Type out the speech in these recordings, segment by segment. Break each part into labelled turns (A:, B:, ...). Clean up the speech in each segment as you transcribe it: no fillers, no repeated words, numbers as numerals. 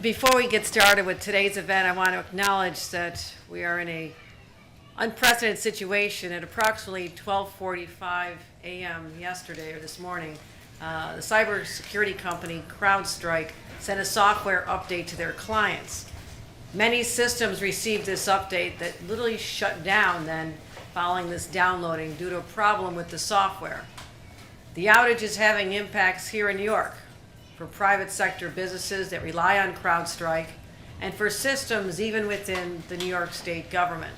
A: Before we get started with today's event, I want to acknowledge that we are in an unprecedented situation. At approximately 12:45 a.m. yesterday or this morning, the cybersecurity company CrowdStrike sent a software update to their clients. Many systems received this update that literally shut down then following this downloading due to a problem with the software. The outage is having impacts here in New York for private sector businesses that rely on CrowdStrike and for systems even within the New York State government.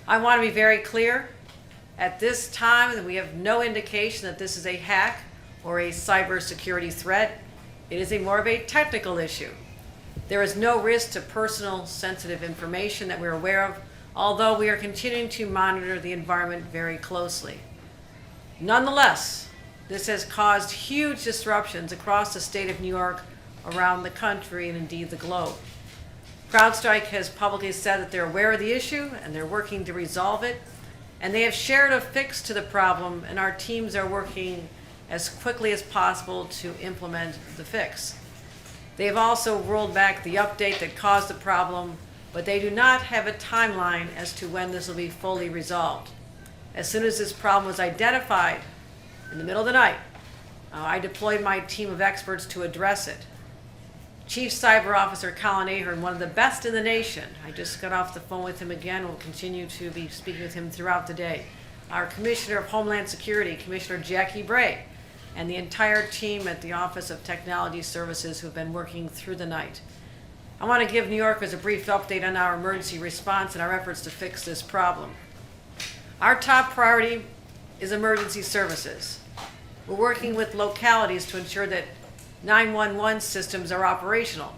A: I want to be very clear. At this time, that we have no indication that this is a hack or a cybersecurity threat. It is more of a technical issue. There is no risk to personal sensitive information that we're aware of, although we are continuing to monitor the environment very closely. Nonetheless, this has caused huge disruptions across the state of New York, around the country, and indeed the globe. CrowdStrike has publicly said that they're aware of the issue and they're working to resolve it, and they have shared a fix to the problem, and our teams are working as quickly as possible to implement the fix. They have also rolled back the update that caused the problem, but they do not have a timeline as to when this will be fully resolved. As soon as this problem was identified in the middle of the night, I deployed my team of experts to address it. Chief Cyber Officer Colin Ahern, one of the best in the nation. I just got off the phone with him again. We'll continue to be speaking with him throughout the day. Our Commissioner of Homeland Security, Commissioner Jackie Bray, and the entire team at the Office of Technology Services who've been working through the night. I want to give New Yorkers a brief update on our emergency response and our efforts to fix this problem. Our top priority is emergency services. We're working with localities to ensure that 911 systems are operational.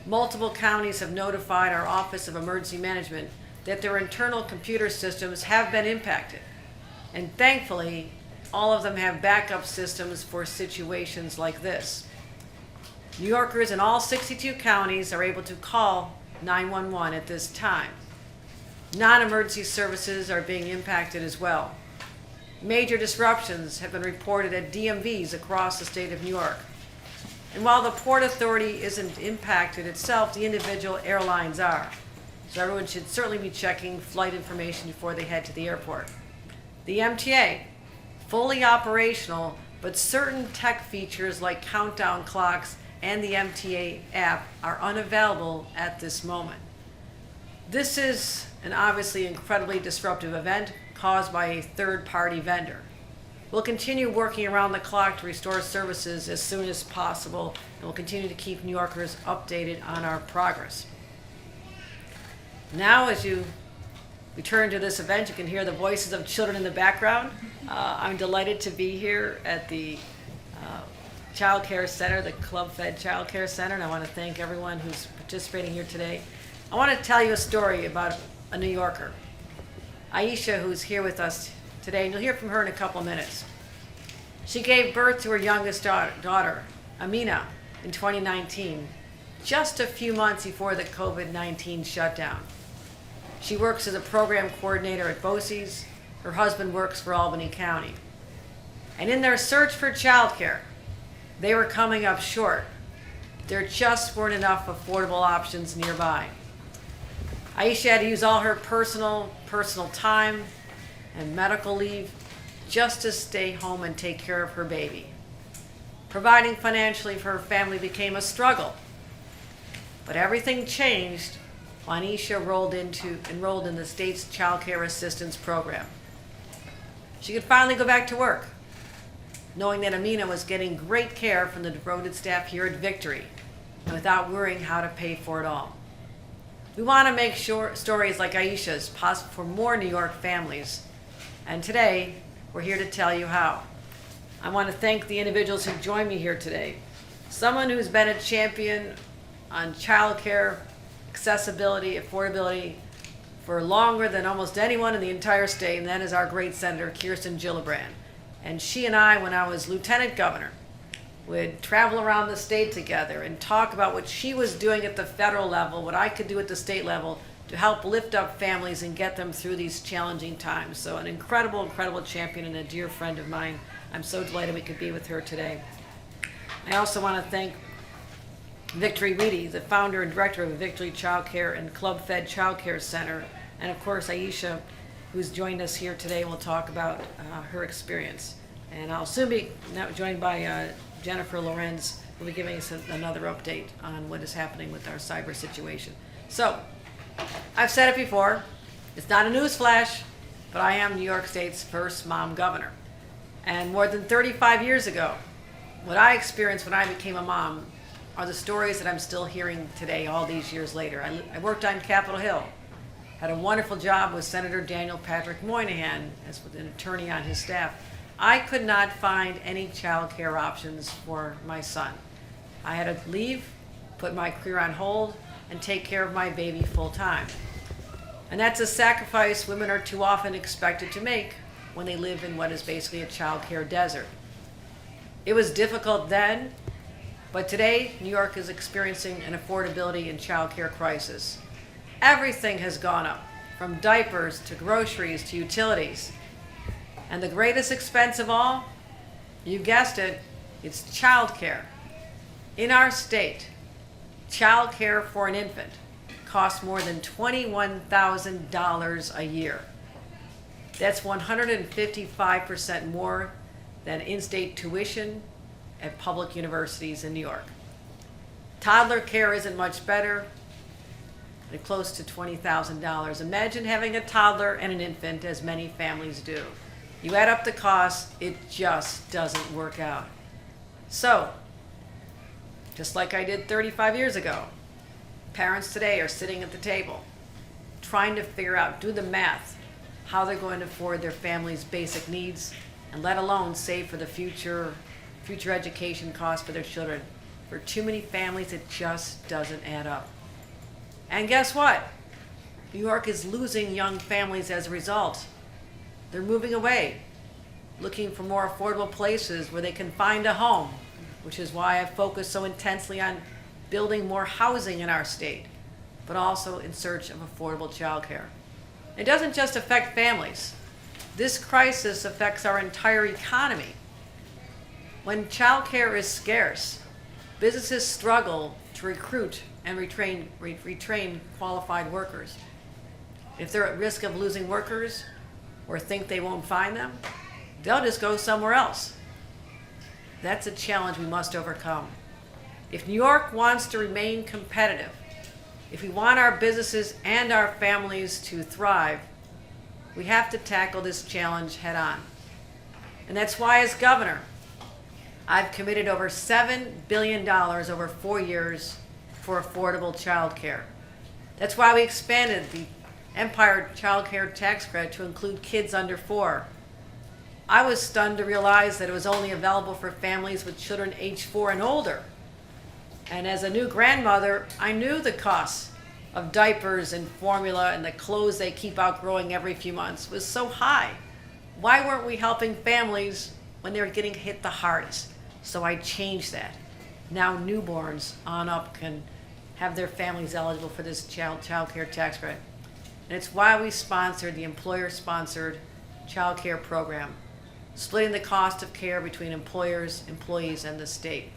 A: Multiple counties have notified our Office of Emergency Management that their internal computer systems have been impacted. And thankfully, all of them have backup systems for situations like this. New Yorkers in all 62 counties are able to call 911 at this time. Non-emergency services are being impacted as well. Major disruptions have been reported at DMVs across the state of New York. And while the Port Authority isn't impacted itself, the individual airlines are. So everyone should certainly be checking flight information before they head to the airport. The MTA, fully operational, but certain tech features like countdown clocks and the MTA app are unavailable at this moment. This is an obviously incredibly disruptive event caused by a third-party vendor. We'll continue working around the clock to restore services as soon as possible, and we'll continue to keep New Yorkers updated on our progress. Now, as you return to this event, you can hear the voices of children in the background. I'm delighted to be here at the childcare center, the Club-Fed Childcare Center, and I want to thank everyone who's participating here today. I want to tell you a story about a New Yorker, Aisha, who's here with us today, and you'll hear from her in a couple minutes. She gave birth to her youngest daughter, Amina, in 2019, just a few months before the COVID-19 shutdown. She works as a program coordinator at BOCES. Her husband works for Albany County. And in their search for childcare, they were coming up short. There just weren't enough affordable options nearby. Aisha had to use all her personal time and medical leave just to stay home and take care of her baby. Providing financially for her family became a struggle. But everything changed when Aisha enrolled in the state's Child Care Assistance Program. She could finally go back to work, knowing that Amina was getting great care from the devoted staff here at Victory, and without worrying how to pay for it all. We want to make sure stories like Aisha's possible for more New York families, and today we're here to tell you how. I want to thank the individuals who joined me here today. Someone who's been a champion on childcare, accessibility, affordability for longer than almost anyone in the entire state, and that is our great Senator Kirsten Gillibrand. And she and I, when I was Lieutenant Governor, would travel around the state together and talk about what she was doing at the federal level, what I could do at the state level to help lift up families and get them through these challenging times. So an incredible, incredible champion and a dear friend of mine. I'm so delighted we could be with her today. I also want to thank Victory Reedy, the founder and director of Victory Childcare and Club Fed Childcare Center, and of course Aisha, who's joined us here today, will talk about her experience. And I'll soon be now joined by Jennifer Lorenz, who will be giving us another update on what is happening with our cyber situation. So, I've said it before, it's not a news flash, but I am New York State's first mom governor. And more than 35 years ago, what I experienced when I became a mom are the stories that I'm still hearing today, all these years later. I worked on Capitol Hill, had a wonderful job with Senator Daniel Patrick Moynihan as an attorney on his staff. I could not find any child care options for my son. I had to leave, put my career on hold, and take care of my baby full time. And that's a sacrifice women are too often expected to make when they live in what is basically a child care desert. It was difficult then, but today, New York is experiencing an affordability and child care crisis. Everything has gone up, from diapers to groceries to utilities. And the greatest expense of all, you guessed it, it's child care. In our state, child care for an infant costs more than $21,000 a year. That's 155% more than in-state tuition at public universities in New York. Toddler care isn't much better, at close to $20,000. Imagine having a toddler and an infant, as many families do. You add up the costs, it just doesn't work out. So, just like I did 35 years ago, parents today are sitting at the table, trying to figure out, do the math, how they're going to afford their family's basic needs, and let alone save for the future education costs for their children. For too many families, it just doesn't add up. And guess what? New York is losing young families as a result. They're moving away, looking for more affordable places where they can find a home, which is why I focus so intensely on building more housing in our state, but also in search of affordable childcare. It doesn't just affect families. This crisis affects our entire economy. When childcare is scarce, businesses struggle to recruit and retrain qualified workers. If they're at risk of losing workers or think they won't find them, they'll just go somewhere else. That's a challenge we must overcome. If New York wants to remain competitive, if we want our businesses and our families to thrive, we have to tackle this challenge head on. And that's why, as governor, I've committed over $7 billion over 4 years for affordable child care. That's why we expanded the Empire Child Care Tax Credit to include kids under 4. I was stunned to realize that it was only available for families with children age 4 and older. And as a new grandmother, I knew the costs of diapers and formula and the clothes they keep outgrowing every few months was so high. Why weren't we helping families when they were getting hit the hardest? So I changed that. Now newborns on up can have their families eligible for this child care tax credit. And it's why we sponsored the employer-sponsored child care program, splitting the cost of care between employers, employees, and the state.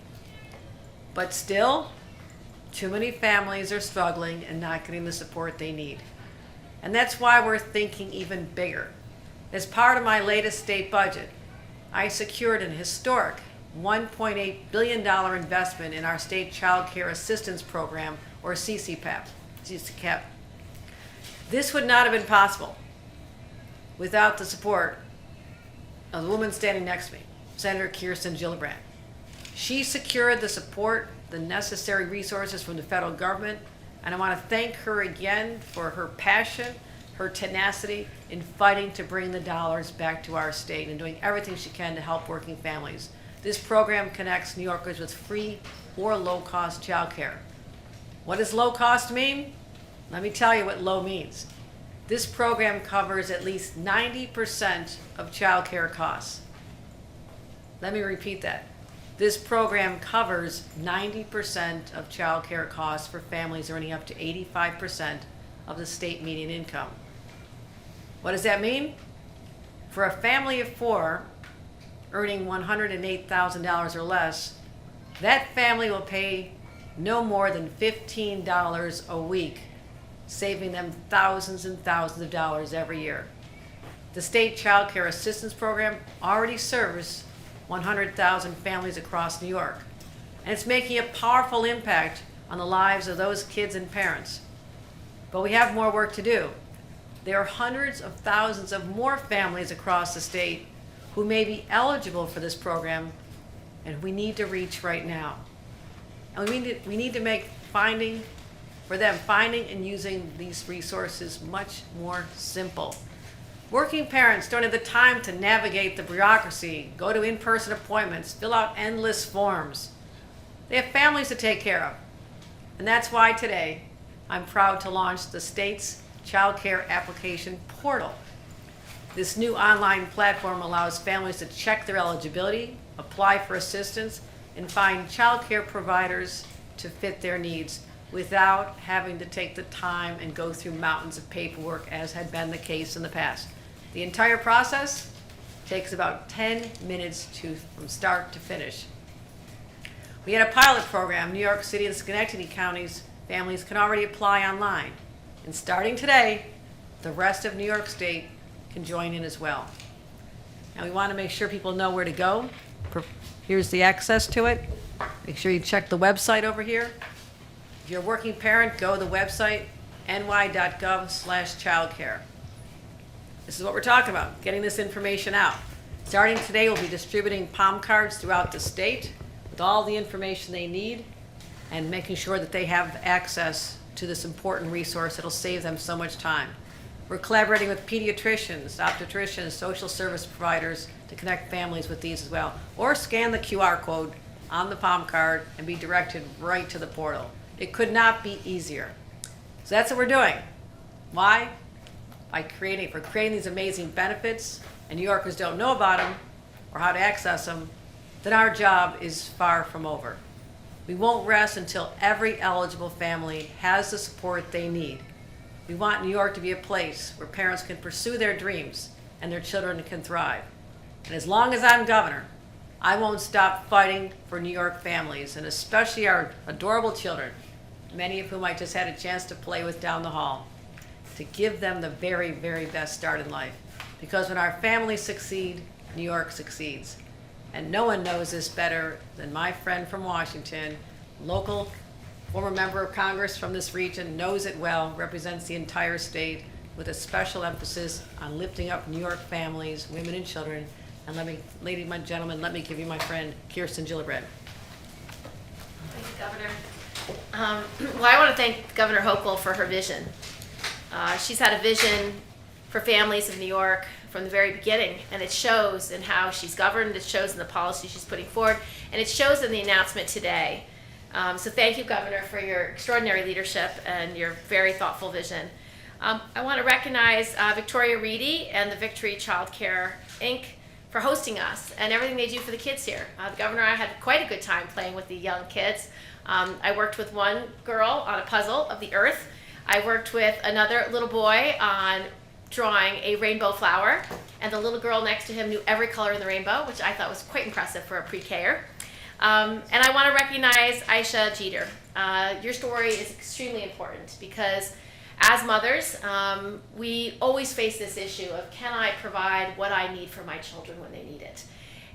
A: But still, too many families are struggling and not getting the support they need. And that's why we're thinking even bigger. As part of my latest state budget, I secured an historic $1.8 billion investment in our state child care assistance program, or CCPAP. This would not have been possible without the support of the woman standing next to me, Senator Kirsten Gillibrand. She secured the support, the necessary resources from the federal government, and I want to thank her again for her passion, her tenacity in fighting to bring the dollars back to our state and doing everything she can to help working families. This program connects New Yorkers with free or low-cost childcare. What does low cost mean? Let me tell you what low means. This program covers at least 90% of childcare costs. Let me repeat that. This program covers 90% of childcare costs for families earning up to 85% of the state median income. What does that mean? For a family of 4 earning $108,000 or less, that family will pay no more than $15 a week, saving them thousands and thousands of dollars every year. The state child care assistance program already serves 100,000 families across New York, and it's making a powerful impact on the lives of those kids and parents. But we have more work to do. There are hundreds of thousands of more families across the state who may be eligible for this program, and we need to reach right now. And we need to make finding and using these resources much more simple. Working parents don't have the time to navigate the bureaucracy, go to in-person appointments, fill out endless forms. They have families to take care of. And that's why today I'm proud to launch the state's child care application portal. This new online platform allows families to check their eligibility, apply for assistance, and find child care providers to fit their needs without having to take the time and go through mountains of paperwork as had been the case in the past. The entire process takes about 10 minutes from start to finish. We had a pilot program. New York City and Schenectady counties families can already apply online. And starting today, the rest of New York State can join in as well. Now we want to make sure people know where to go. Here's the access to it. Make sure you check the website over here. If you're a working parent, go to the website, ny.gov/childcare. This is what we're talking about, getting this information out. Starting today, we'll be distributing palm cards throughout the state with all the information they need and making sure that they have access to this important resource that'll save them so much time. We're collaborating with pediatricians, obstetricians, social service providers to connect families with these as well. Or scan the QR code on the palm card and be directed right to the portal. It could not be easier. So that's what we're doing. Why? By creating these amazing benefits, and New Yorkers don't know about them or how to access them, then our job is far from over. We won't rest until every eligible family has the support they need. We want New York to be a place where parents can pursue their dreams and their children can thrive. And as long as I'm governor, I won't stop fighting for New York families, and especially our adorable children, many of whom I just had a chance to play with down the hall, to give them the very, very best start in life. Because when our families succeed, New York succeeds. And no one knows this better than my friend from Washington, local former member of Congress from this region, knows it well, represents the entire state with a special emphasis on lifting up New York families, women and children. And ladies and gentlemen, let me give you my friend, Kirsten Gillibrand.
B: Thank you, Governor. Well, I want to thank Governor Hochul for her vision. She's had a vision for families of New York from the very beginning, and it shows in how she's governed, it shows in the policy she's putting forward, and it shows in the announcement today. So thank you, Governor, for your extraordinary leadership and your very thoughtful vision. I want to recognize Victoria Reedy and the Victory Childcare, Inc. for hosting us and everything they do for the kids here. The Governor and I had quite a good time playing with the young kids. I worked with one girl on a puzzle of the earth. I worked with another little boy on drawing a rainbow flower, and the little girl next to him knew every color in the rainbow, which I thought was quite impressive for a pre-Ker. And I want to recognize Aisha Jeter. Your story is extremely important because as mothers, we always face this issue of, can I provide what I need for my children when they need it?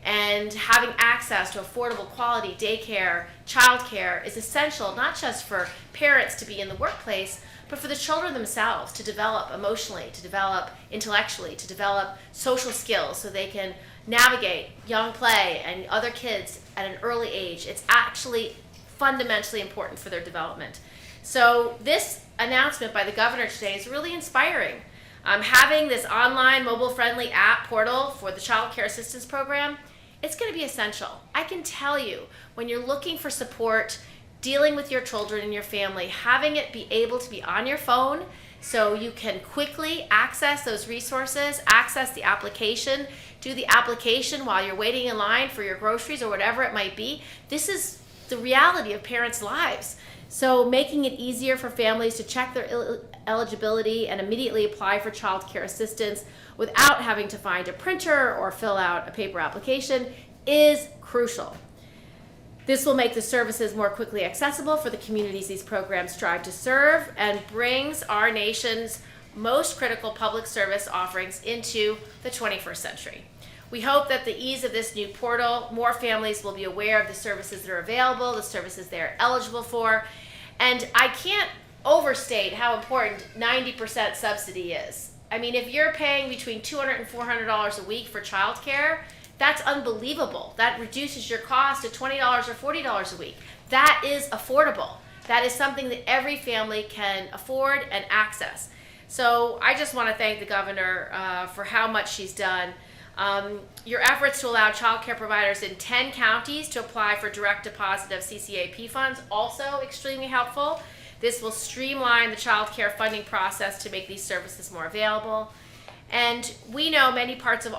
B: And having access to affordable quality daycare, childcare is essential, not just for parents to be in the workplace, but for the children themselves to develop emotionally, to develop intellectually, to develop social skills so they can navigate young play and other kids at an early age. It's actually fundamentally important for their development. So this announcement by the governor today is really inspiring. Having this online mobile-friendly app portal for the Child Care Assistance Program, it's going to be essential. I can tell you, when you're looking for support, dealing with your children and your family, having it be able to be on your phone so you can quickly access those resources, access the application, do the application while you're waiting in line for your groceries or whatever it might be. This is the reality of parents' lives. So making it easier for families to check their eligibility and immediately apply for child care assistance without having to find a printer or fill out a paper application is crucial. This will make the services more quickly accessible for the communities these programs strive to serve and brings our nation's most critical public service offerings into the 21st century. We hope that the ease of this new portal, more families will be aware of the services that are available, the services they're eligible for, and I can't overstate how important 90% subsidy is. I mean, if you're paying between $200 and $400 a week for childcare, that's unbelievable. That reduces your cost to $20 or $40 a week. That is affordable. That is something that every family can afford and access. So I just want to thank the governor for how much she's done. Your efforts to allow child care providers in 10 counties to apply for direct deposit of CCAP funds, also extremely helpful. This will streamline the child care funding process to make these services more available. And we know many parts of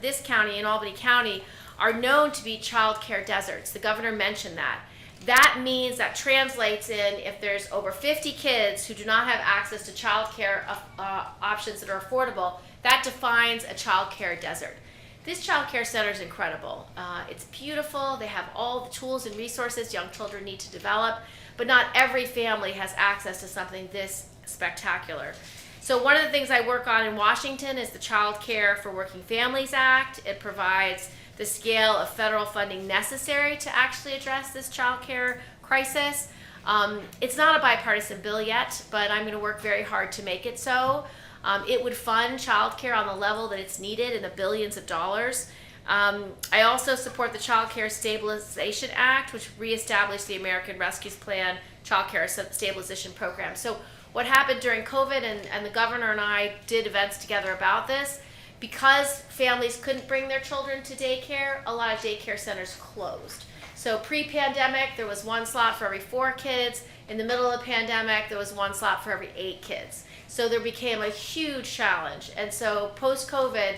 B: this county and Albany County are known to be child care deserts. The governor mentioned that. That means that translates in if there's over 50 kids who do not have access to child care options that are affordable, that defines a child care desert. This child care center is incredible. It's beautiful. They have all the tools and resources young children need to develop, but not every family has access to something this spectacular. So one of the things I work on in Washington is the Child Care for Working Families Act. It provides the scale of federal funding necessary to actually address this child care crisis. It's not a bipartisan bill yet, but I'm going to work very hard to make it so. It would fund child care on the level that it's needed in the billions of dollars. I also support the Child Care Stabilization Act, which reestablished the American Rescue Plan Child Care Stabilization Program. So what happened during COVID, and the governor and I did events together about this, because families couldn't bring their children to daycare, a lot of daycare centers closed. So pre-pandemic, there was one slot for every 4 kids. In the middle of the pandemic, there was one slot for every 8 kids. So there became a huge challenge. And so post-COVID,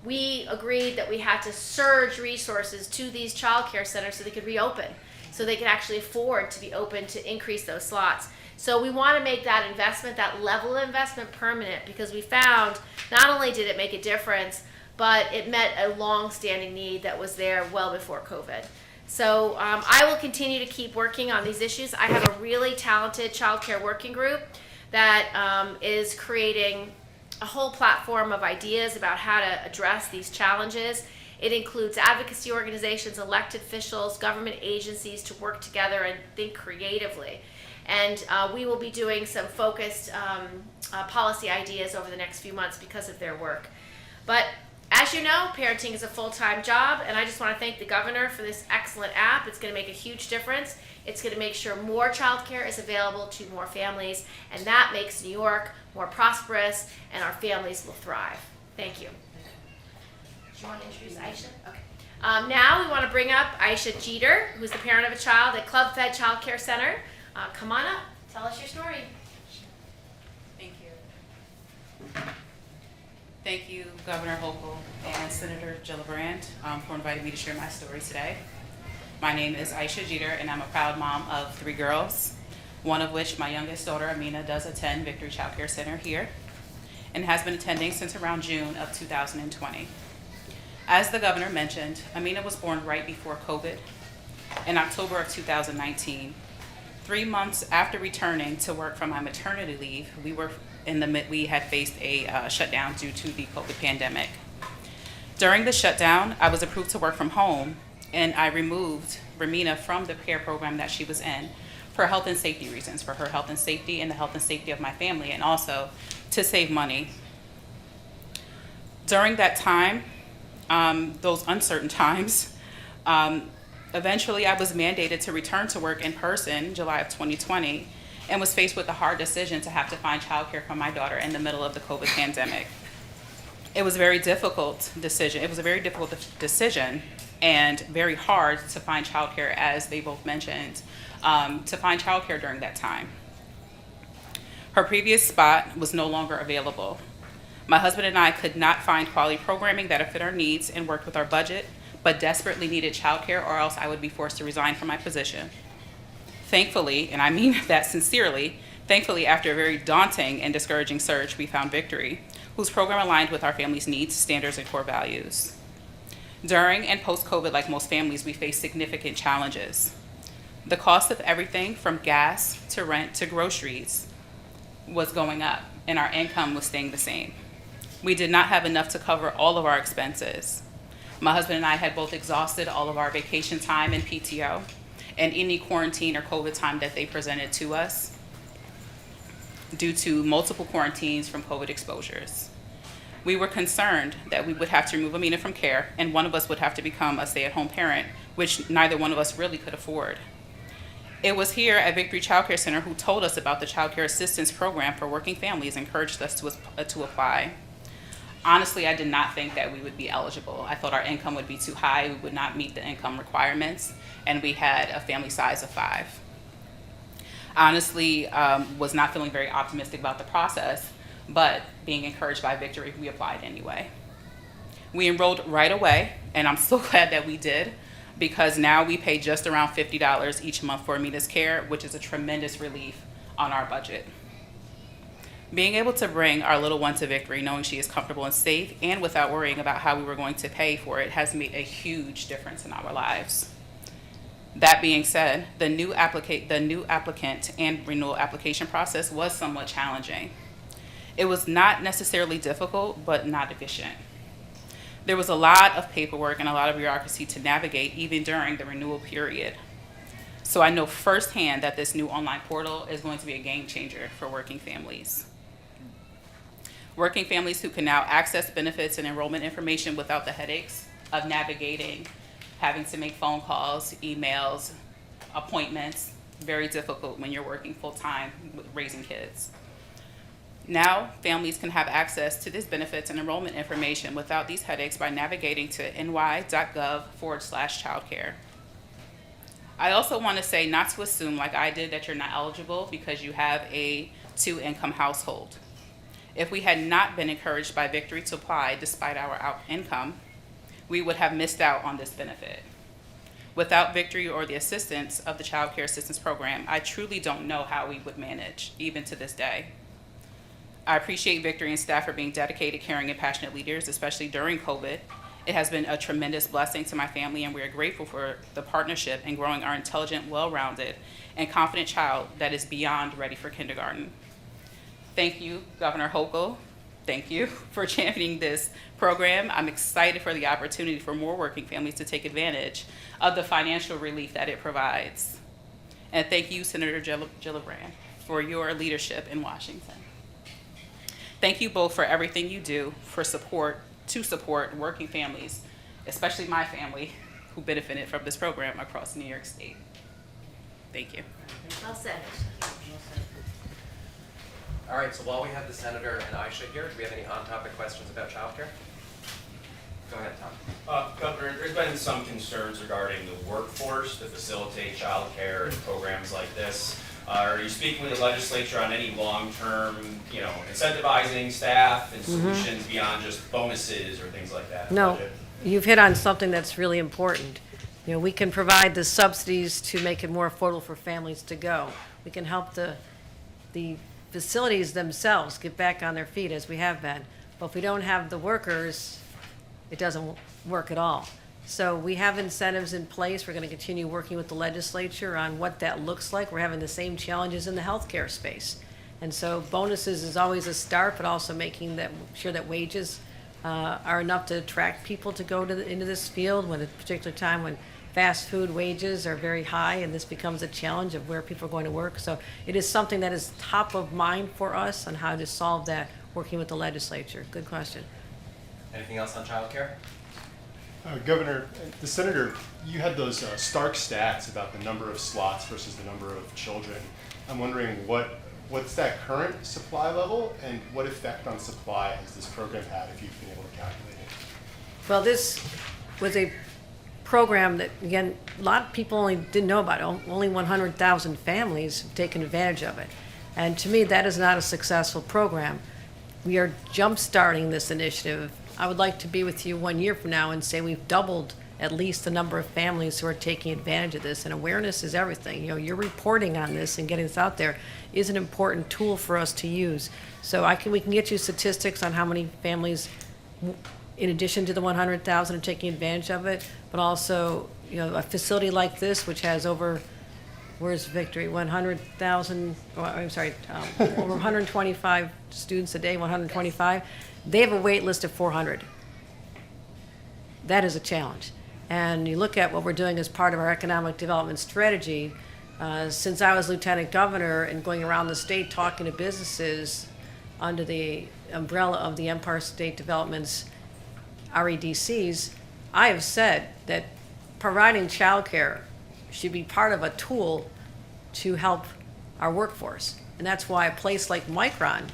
B: we agreed that we had to surge resources to these child care centers so they could reopen, so they could actually afford to be open to increase those slots. So we want to make that investment, that level of investment, permanent, because we found not only did it make a difference, but it met a long-standing need that was there well before COVID. So I will continue to keep working on these issues. I have a really talented child care working group that is creating a whole platform of ideas about how to address these challenges. It includes advocacy organizations, elected officials, government agencies to work together and think creatively. And we will be doing some focused policy ideas over the next few months because of their work. But as you know, parenting is a full-time job, and I just want to thank the governor for this excellent app. It's going to make a huge difference. It's going to make sure more childcare is available to more families, and that makes New York more prosperous, and our families will thrive. Thank you. Do you want to introduce Aisha? Okay. Now we want to bring up Aisha Jeter, who's the parent of a child at Club Fed Child Care Center. Come on up. Tell us your story.
C: Thank you. Thank you, Governor Hochul and Senator Gillibrand, for inviting me to share my story today. My name is Aisha Jeter, and I'm a proud mom of 3 girls, one of which my youngest daughter, Amina, does attend Victory Child Care Center here and has been attending since around June of 2020. As the governor mentioned, Amina was born right before COVID in October of 2019. 3 months after returning to work from my maternity leave, we had faced a shutdown due to the COVID pandemic. During the shutdown, I was approved to work from home, and I removed Ramina from the care program that she was in for health and safety reasons, for her health and safety and the health and safety of my family, and also to save money. During that time, those uncertain times, eventually I was mandated to return to work in person in July of 2020 and was faced with the hard decision to have to find childcare for my daughter in the middle of the COVID pandemic. It was a very difficult decision. It was a very difficult decision and very hard to find childcare, as they both mentioned, to find childcare during that time. Her previous spot was no longer available. My husband and I could not find quality programming that would fit our needs and worked with our budget, but desperately needed childcare, or else I would be forced to resign from my position. Thankfully, and I mean that sincerely, thankfully after a very daunting and discouraging search, we found Victory, whose program aligned with our family's needs, standards, and core values. During and post-COVID, like most families, we face significant challenges. The cost of everything from gas to rent to groceries was going up, and our income was staying the same. We did not have enough to cover all of our expenses. My husband and I had both exhausted all of our vacation time and PTO and any quarantine or COVID time that they presented to us due to multiple quarantines from COVID exposures. We were concerned that we would have to remove Amina from care, and one of us would have to become a stay-at-home parent, which neither one of us really could afford. It was here at Victory Child Care Center who told us about the Child Care Assistance Program for working families and encouraged us to apply. Honestly, I did not think that we would be eligible. I thought our income would be too high, we would not meet the income requirements, and we had a family size of 5. Honestly, was not feeling very optimistic about the process, but being encouraged by Victory, we applied anyway. We enrolled right away, and I'm so glad that we did, because now we pay just around $50 each month for Amina's care, which is a tremendous relief on our budget. Being able to bring our little one to Victory, knowing she is comfortable and safe, and without worrying about how we were going to pay for it, has made a huge difference in our lives. That being said, the new applicant and renewal application process was somewhat challenging. It was not necessarily difficult, but not efficient. There was a lot of paperwork and a lot of bureaucracy to navigate even during the renewal period. So I know firsthand that this new online portal is going to be a game changer for working families. Working families who can now access benefits and enrollment information without the headaches of navigating, having to make phone calls, emails, appointments, very difficult when you're working full-time with raising kids. Now, families can have access to this benefits and enrollment information without these headaches by navigating to ny.gov/childcare. I also want to say not to assume, like I did, that you're not eligible because you have a 2-income household. If we had not been encouraged by Victory to apply despite our income, we would have missed out on this benefit. Without Victory or the assistance of the Child Care Assistance Program, I truly don't know how we would manage, even to this day. I appreciate Victory and staff for being dedicated, caring, and passionate leaders, especially during COVID. It has been a tremendous blessing to my family, and we are grateful for the partnership in growing our intelligent, well-rounded, and confident child that is beyond ready for kindergarten. Thank you, Governor Hochul. Thank you for championing this program. I'm excited for the opportunity for more working families to take advantage of the financial relief that it provides. And thank you, Senator Gillibrand, for your leadership in Washington. Thank you both for everything you do to support working families, especially my family, who benefited from this program across New York State. Thank you.
B: Well said.
D: All right, so while we have the Senator and Aisha here, do we have any on-topic questions about childcare? Go ahead, Tom.
E: Governor, there's been some concerns regarding the workforce to facilitate childcare and programs like this. Are you speaking with the legislature on any long-term, incentivizing staff and solutions beyond just bonuses or things like that?
A: No, you've hit on something that's really important. We can provide the subsidies to make it more affordable for families to go. We can help the facilities themselves get back on their feet as we have been. But if we don't have the workers, it doesn't work at all. So we have incentives in place. We're going to continue working with the legislature on what that looks like. We're having the same challenges in the healthcare space. And so bonuses is always a start, but also making sure that wages are enough to attract people to go into this field when at a particular time when fast food wages are very high and this becomes a challenge of where people are going to work. So it is something that is top of mind for us on how to solve that, working with the legislature. Good question.
D: Anything else on childcare?
F: Governor, the Senator, you had those stark stats about the number of slots versus the number of children. I'm wondering what's that current supply level and what effect on supply has this program had if you've been able to calculate it?
A: Well, this was a program that, again, a lot of people only didn't know about it. Only 100,000 families have taken advantage of it. And to me, that is not a successful program. We are jump-starting this initiative. I would like to be with you 1 year from now and say we've doubled at least the number of families who are taking advantage of this, and awareness is everything. Your reporting on this and getting this out there is an important tool for us to use. So we can get you statistics on how many families in addition to the 100,000 are taking advantage of it, but also, a facility like this, which has over, where's Victory, 100,000, over 125 students a day, 125, they have a wait list of 400. That is a challenge. And you look at what we're doing as part of our economic development strategy. Since I was lieutenant governor and going around the state talking to businesses under the umbrella of the Empire State Development's REDCs, I have said that providing childcare should be part of a tool to help our workforce. And that's why a place like Micron,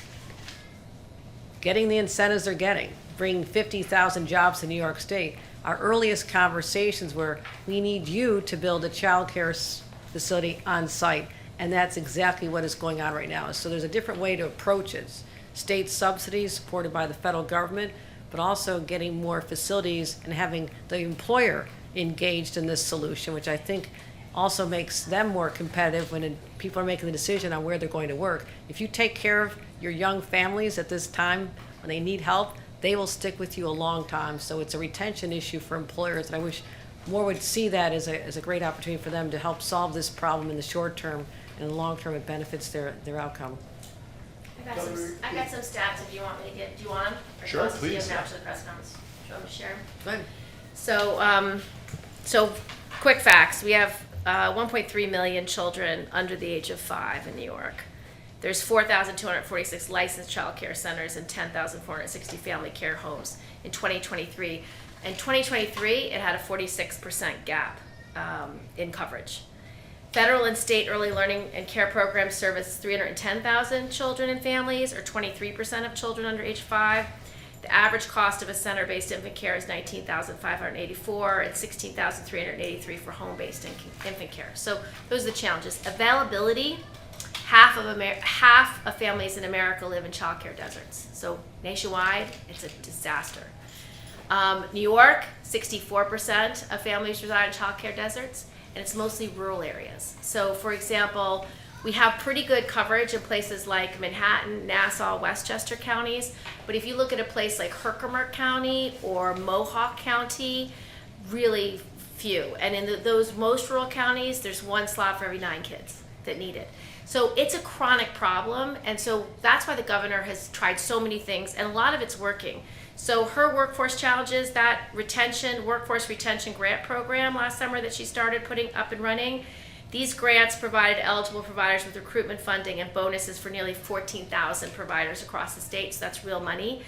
A: getting the incentives they're getting, bringing 50,000 jobs to New York State, our earliest conversations were, we need you to build a childcare facility on site. And that's exactly what is going on right now. So there's a different way to approach it. State subsidies supported by the federal government, but also getting more facilities and having the employer engaged in this solution, which I think also makes them more competitive when people are making the decision on where they're going to work. If you take care of your young families at this time when they need help, they will stick with you a long time. So it's a retention issue for employers, and I wish more would see that as a great opportunity for them to help solve this problem in the short term, and in the long term it benefits their outcome.
B: I got some stats if you want me to get, do you want them? Or
F: Sure,
B: do you want us to
F: please.
B: give them after the press conference? Do you want me to share them?
A: Good.
B: So quick facts. We have 1.3 million children under the age of 5 in New York. There's 4,246 licensed child care centers and 10,460 family care homes in 2023. In 2023, it had a 46% gap in coverage. Federal and state early learning and care programs service 310,000 children and families, or 23% of children under age 5. The average cost of a center-based infant care is $19,584 and $16,383 for home-based infant care. So those are the challenges. Availability, half of families in America live in child care deserts. So nationwide, it's a disaster. New York, 64% of families reside in child care deserts, and it's mostly rural areas. So for example, we have pretty good coverage in places like Manhattan, Nassau, Westchester counties, but if you look at a place like Herkimer County or Mohawk County, really few. And in those most rural counties, there's one slot for every 9 kids that need it. So it's a chronic problem, and so that's why the governor has tried so many things, and a lot of it's working. So her workforce challenges, that workforce retention grant program last summer that she started putting up and running, these grants provided eligible providers with recruitment funding and bonuses for nearly 14,000 providers across the state, so that's real money.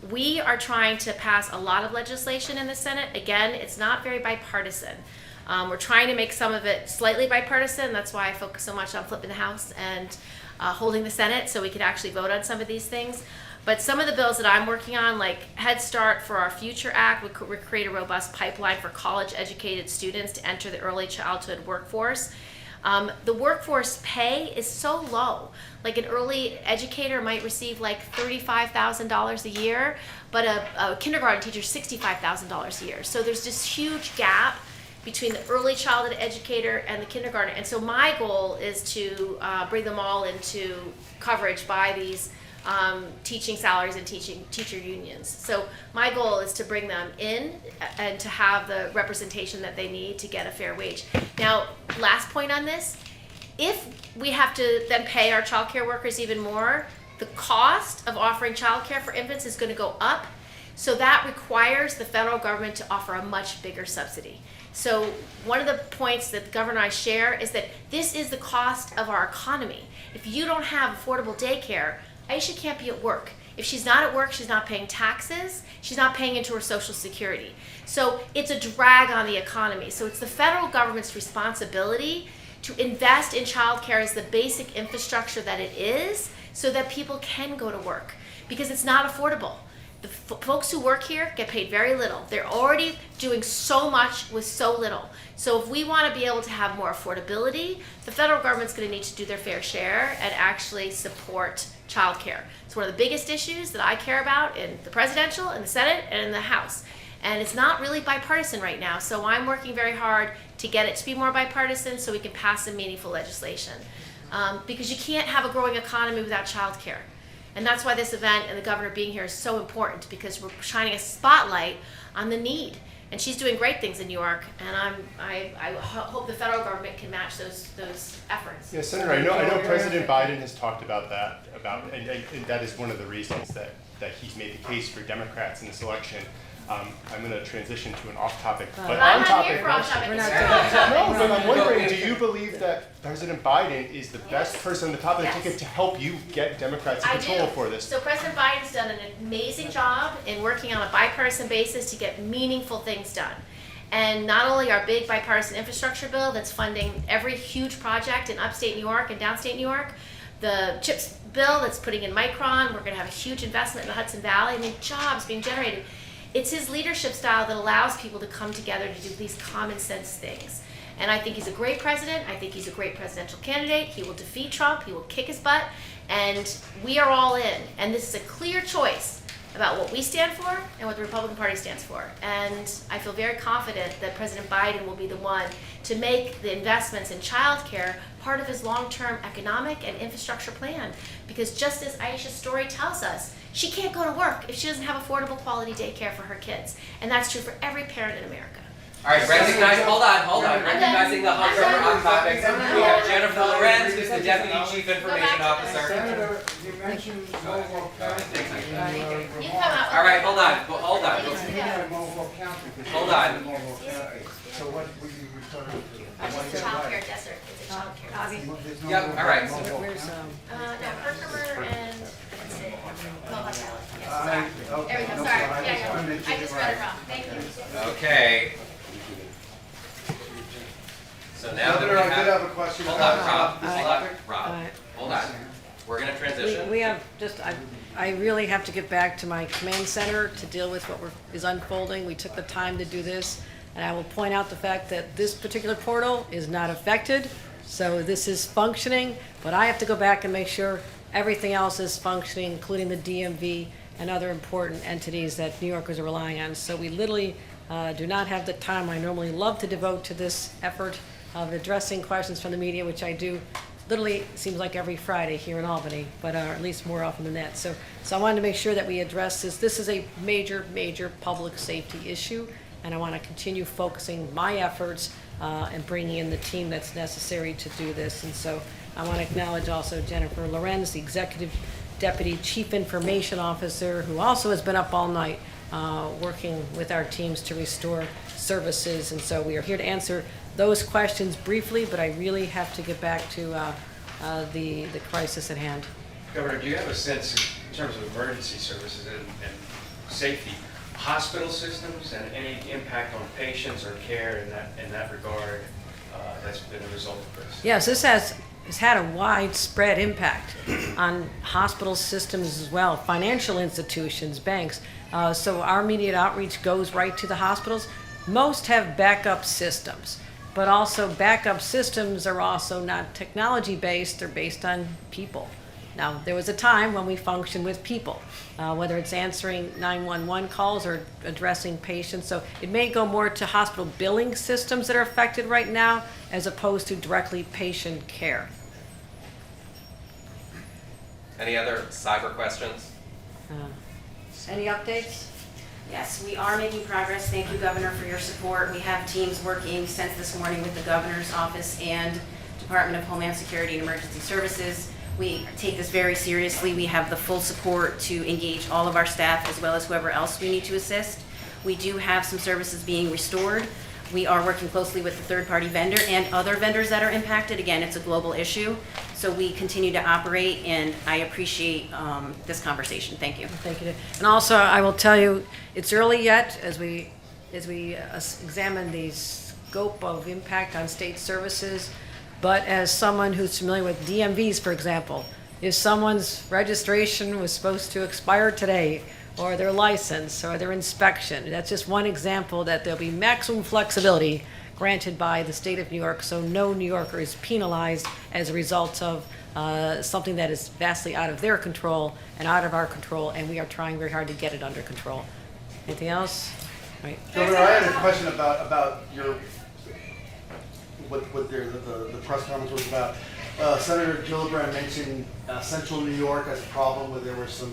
B: We are trying to pass a lot of legislation in the Senate. Again, it's not very bipartisan. We're trying to make some of it slightly bipartisan. That's why I focus so much on flipping the House and holding the Senate so we could actually vote on some of these things. But some of the bills that I'm working on, like Head Start for Our Future Act, would create a robust pipeline for college-educated students to enter the early childhood workforce. The workforce pay is so low. Like an early educator might receive like $35,000 a year, but a kindergarten teacher $65,000 a year. So there's this huge gap between the early childhood educator and the kindergarten. And so my goal is to bring them all into coverage by these teaching salaries and teacher unions. So my goal is to bring them in and to have the representation that they need to get a fair wage. Now, last point on this, if we have to then pay our child care workers even more, the cost of offering child care for infants is going to go up. So that requires the federal government to offer a much bigger subsidy. So one of the points that the governor and I share is that this is the cost of our economy. If you don't have affordable daycare, Aisha can't be at work. If she's not at work, she's not paying taxes, she's not paying into her Social Security. So it's a drag on the economy. So it's the federal government's responsibility to invest in childcare as the basic infrastructure that it is so that people can go to work, because it's not affordable. The folks who work here get paid very little. They're already doing so much with so little. So if we want to be able to have more affordability, the federal government's going to need to do their fair share and actually support childcare. It's one of the biggest issues that I care about in the presidential, in the Senate, and in the House. And it's not really bipartisan right now. So I'm working very hard to get it to be more bipartisan so we can pass some meaningful legislation. Because you can't have a growing economy without childcare. And that's why this event and the governor being here is so important, because we're shining a spotlight on the need. And she's doing great things in New York, and I hope the federal government can match those efforts.
F: Yeah, Senator, I know President Biden has talked about that, and that is one of the reasons that he's made the case for Democrats in this election. I'm going to transition to an off-topic, but
B: I'm not
F: on-topic
B: here for off-topic.
A: We're not
B: It's your
A: doing
B: off-topic.
F: No, but I'm wondering, do you believe that President Biden is the best person on the top of the
B: Yes.
F: ticket to help you get Democrats in
B: I
F: control
B: do.
F: for this?
B: So President Biden's done an amazing job in working on a bipartisan basis to get meaningful things done. And not only our big bipartisan infrastructure bill that's funding every huge project in upstate New York and downstate New York, the CHIPS bill that's putting in Micron, we're going to have a huge investment in the Hudson Valley, I mean, jobs being generated. It's his leadership style that allows people to come together to do these common sense things. And I think he's a great president. I think he's a great presidential candidate. He will defeat Trump. He will kick his butt. And we are all in. And this is a clear choice about what we stand for and what the Republican Party stands for. And I feel very confident that President Biden will be the one to make the investments in childcare part of his long-term economic and infrastructure plan. Because just as Aisha's story tells us, she can't go to work if she doesn't have affordable quality daycare for her kids. And that's true for every parent in America.
D: All right, hold on. Recognizing the hunger for hot topics, we have Jennifer Lorenz, who's the Deputy Chief Information Officer.
G: Senator, you mentioned Mohawk County.
B: You come out.
D: All right, hold on.
G: You had Mohawk County.
D: Hold on.
G: Mohawk County. So what were you referring to?
B: It's a childcare desert. It's a childcare desert.
G: There's no
D: Yep,
G: Mohawk
D: all right.
G: County.
A: Where's,
B: No, Herkimer and what's it? Mohawk Valley. Yes.
G: Okay,
B: There we go.
G: no
B: Sorry.
G: problem.
B: Yeah. I just read it wrong. Thank you.
D: Okay. So now that we
G: Senator, I did have
D: have,
G: a question.
D: hold on,
G: about-
D: Rob, hold on. We're gonna transition.
A: we have just, I really have to get back to my command center to deal with what is unfolding. We took the time to do this, and I will point out the fact that this particular portal is not affected, so this is functioning, but I have to go back and make sure everything else is functioning, including the DMV and other important entities that New Yorkers are relying on. So we literally do not have the time I normally love to devote to this effort of addressing questions from the media, which I do literally, seems like every Friday here in Albany, but at least more often than that. So I wanted to make sure that we address this. This is a major, major public safety issue, and I want to continue focusing my efforts and bringing in the team that's necessary to do this. And so I want to acknowledge also Jennifer Lorenz, the Executive Deputy Chief Information Officer, who also has been up all night working with our teams to restore services. And so we are here to answer those questions briefly, but I really have to get back to the crisis at hand.
H: Governor, do you have a sense in terms of emergency services and safety, hospital systems and any impact on patients or care in that regard that's been a result of this?
A: Yes, this has had a widespread impact on hospital systems as well, financial institutions, banks. So our immediate outreach goes right to the hospitals. Most have backup systems, but also backup systems are also not technology-based, they're based on people. Now, there was a time when we functioned with people, whether it's answering 911 calls or addressing patients. So it may go more to hospital billing systems that are affected right now as opposed to directly patient care.
D: Any other cyber questions?
A: Any updates?
I: Yes, we are making progress. Thank you, Governor, for your support. We have teams working since this morning with the Governor's Office and Department of Homeland Security and Emergency Services. We take this very seriously. We have the full support to engage all of our staff as well as whoever else we need to assist. We do have some services being restored. We are working closely with the third-party vendor and other vendors that are impacted. Again, it's a global issue, so we continue to operate, and I appreciate this conversation. Thank you.
A: Thank you. And also, I will tell you, it's early yet as we examine the scope of impact on state services. But as someone who's familiar with DMVs, for example, if someone's registration was supposed to expire today, or their license, or their inspection, that's just one example that there'll be maximum flexibility granted by the state of New York, so no New Yorker is penalized as a result of something that is vastly out of their control and out of our control, and we are trying very hard to get it under control. Anything else? Right.
G: Governor, I had a question about your, what the press conference was about. Senator Gillibrand mentioned central New York as a problem where there were some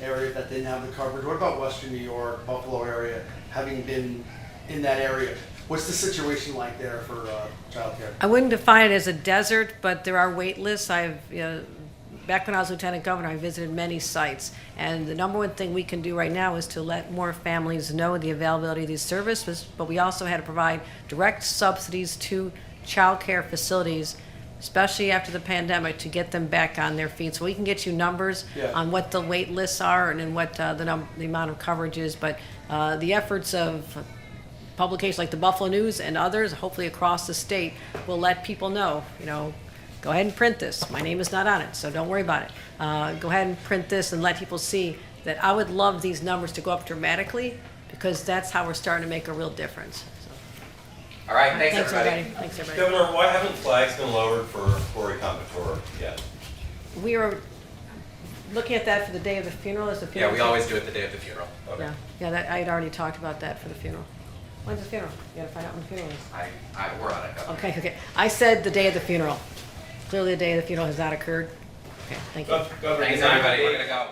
G: areas that didn't have the coverage. What about western New York, Buffalo area, having been in that area? What's the situation like there for childcare?
A: I wouldn't define it as a desert, but there are wait lists. Back when I was lieutenant governor, I visited many sites, and the number one thing we can do right now is to let more families know the availability of these services, but we also had to provide direct subsidies to childcare facilities, especially after the pandemic, to get them back on their feet. So we can get you numbers on what the wait lists are and then what the amount of coverage is, but the efforts of publications like the Buffalo News and others, hopefully across the state, will let people know, go ahead and print this. My name is not on it, so don't worry about it. Go ahead and print this and let people see that I would love these numbers to go up dramatically, because that's how we're starting to make a real difference.
D: All right, thanks everybody.
A: Thanks, everybody.
J: Governor, why haven't flags been lowered for Corey Comator yet?
A: We were looking at that for the day of the funeral. Is the funeral?
D: Yeah, we always do it the day of the funeral.
J: Okay.
A: Yeah, I had already talked about that for the funeral. When's the funeral? You gotta find out when the funeral is.
D: We're on it, Governor.
A: Okay. I said the day of the funeral. Clearly, the day of the funeral has not occurred. Okay, thank you.
J: Governor,
D: Thanks,
J: good night.
D: everybody. We're gonna go.